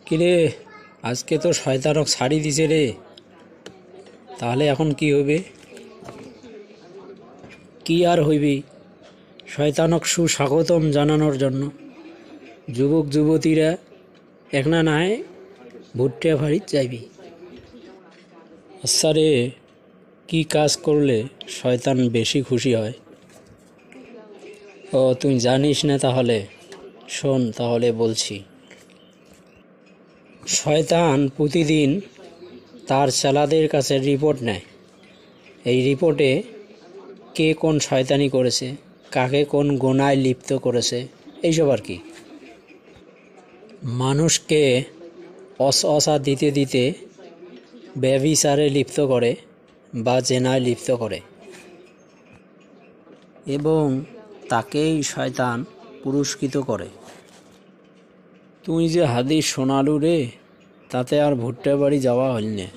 কিরে, আজকে তো শয়তানক ছাড়ি দিছে রে। তাহলে এখন কি হইবে? কি আর হইবি, শয়তানক সুস্বাগতম জানানোর জন্য যুবক যুবতীরা একনা নায় ভুট্টা বাড়িত যাইবি। আচ্ছা রে, কি কাজ করলে শয়তান বেশি খুশি হয়? ও, তুই জানিস না? তাহলে শোন, তাহলে বলছি। শয়তান প্রতিদিন তার চেলাদের কাছে রিপোর্ট নেয়। এই রিপোর্টে কে কোন শয়তানি করেছে, কাকে কোন গোনায় লিপ্ত করেছে, এইসব আর কি। মানুষকে অসা দিতে দিতে ব্যভিচারে লিপ্ত করে বা জেনায় লিপ্ত করে, এবং তাকেই শয়তান পুরস্কৃত করে। তুই যে হাদিস শোনালু রে, তাতে আর ভুট্টা বাড়ি যাওয়া হইল না।